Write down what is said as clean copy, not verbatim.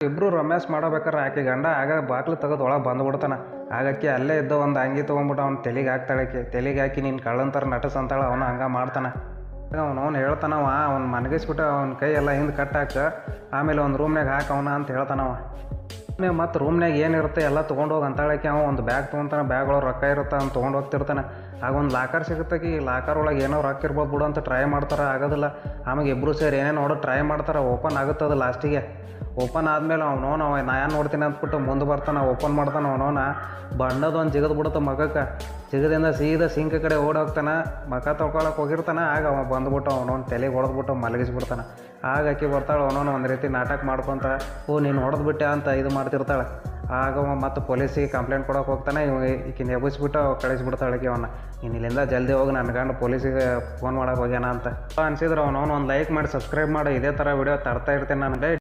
ಇಬ್ರು ರೊಮ್ಯಾನ್ಸ್ ಮಾಡಬೇಕಾರೆ ಆಕೆ ಗಂಡ ಆಗ ಬಾಕ್ಲು ತೆಗೆದು ಒಳಗೆ ಬಂದ್ಬಿಡ್ತಾನೆ. ಆಗಾಕಿ ಅಲ್ಲೇ ಇದ್ದ ಒಂದು ಅಂಗಿ ತೊಗೊಂಬಿಟ್ಟು ಅವ್ನು ತಲೆಗೆ ಹಾಕ್ತಾಳಕ್ಕೆ. ತಲೆಗೆ ಹಾಕಿ ನೀನು ಕಳ್ಳಂತರ ನಟಸ್ ಅಂತಾಳೆ. ಅವನು ಹಂಗೆ ಮಾಡ್ತಾನೆ. ಅವ್ನು ಹೇಳ್ತಾನವ, ಅವ್ನು ಮನಗಿಸ್ಬಿಟ್ಟು ಅವ್ನ ಕೈ ಎಲ್ಲ ಹಿಂದೆ ಕಟ್ಟಾಕ, ಆಮೇಲೆ ಒಂದು ರೂಮ್ನಾಗ ಹಾಕಿ ಅವನ ಅಂತ ಹೇಳ್ತಾನವ. ಮತ್ತು ರೂಮ್ನಾಗ ಏನಿರುತ್ತೆ ಎಲ್ಲ ತೊಗೊಂಡೋಗಿ ಅಂತಾಳಕ್ಕೆ. ಅವ ಒಂದು ಬ್ಯಾಗ್ ತೊಗೊತಾನೆ. ಬ್ಯಾಗ್ ಒಳಗೆ ರೊಕ್ಕ ಇರುತ್ತೆ, ಅವ್ನು ತೊಗೊಂಡು ಹೋಗ್ತಿರ್ತಾನೆ. ಆಗ ಒಂದು ಲಾಕರ್ ಸಿಗುತ್ತಾಗಿ, ಲಾಕರ್ ಒಳಗೆ ಏನೋ ರೊಕ್ಕ ಇರ್ಬೋದು ಬಿಡು ಅಂತ ಟ್ರೈ ಮಾಡ್ತಾರೆ. ಆಗೋದಿಲ್ಲ. ಆಮೇಲೆ ಇಬ್ಬರು ಸೇರಿ ಏನೇನು ನೋಡೋ ಟ್ರೈ ಮಾಡ್ತಾರೆ. ಓಪನ್ ಆಗುತ್ತದೆ ಲಾಸ್ಟಿಗೆ. ಓಪನ್ ಆದಮೇಲೆ ನಾ ಏನು ನೋಡ್ತೀನಿ ಅಂದ್ಬಿಟ್ಟು ಮುಂದೆ ಬರ್ತಾನೆ. ಓಪನ್ ಮಾಡ್ತಾನೆ. ಬಣ್ಣದೊಂದು ಜಿಗದ್ ಬಿಡುತ್ತೆ ಮಗಕ್ಕೆ. ಜಿಗದಿಂದ ಸೀದಾ ಸಿಂಕ್ ಕಡೆ ಓಡಿ ಹೋಗ್ತಾನೆ. ಮಕ ತೊಗೊಳಕ್ಕೆ ಹೋಗಿರ್ತಾನೆ. ಆಗ ಅವ ಬಂದ್ಬಿಟ್ಟು ತಲೆಗೆ ಹೊಡೆದ್ಬಿಟ್ಟು ಮಲಗಿಸ್ಬಿಡ್ತಾನೆ. ಆಗ ಆಕಿ ಬರ್ತಾಳೆ. ಒಂದು ರೀತಿ ನಾಟಕ ಮಾಡ್ಕೊತ, ಓ ನೀನು ಹೊಡೆದ್ಬಿಟ್ಟೆ ಅಂತ ಇದು ಮಾಡ್ತಿರ್ತಾಳೆ. ಆಗ ಮತ್ತು ಪೊಲೀಸಿಗೆ ಕಂಪ್ಲೇಂಟ್ ಕೊಡೋಕೆ ಹೋಗ್ತಾನೆ. ಈಕಿನ ಎಬ್ಬಿಸ್ಬಿಟ್ಟು ಕಳಿಸ್ಬಿಡ್ತಾಳೆ ಅವನ್ನ. ನೀನು ಇಲ್ಲಿಂದ ಜಲ್ದಿ ಹೋಗಿ ನನ್ನ ಗಂಡು ಪೊಲೀಸಿಗೆ ಫೋನ್ ಮಾಡೋಕೆ ಹೋಗ್ಯಾನ ಅಂತ ಅನ್ಸಿದ್ರೆ ಒಂದು ಲೈಕ್ ಮಾಡಿ ಸಬ್ಸ್ಕ್ರೈಬ್ ಮಾಡಿ. ಇದೇ ಥರ ವಿಡಿಯೋ ತರ್ತಾ ಇರ್ತೀನಿ ನನಗೆ.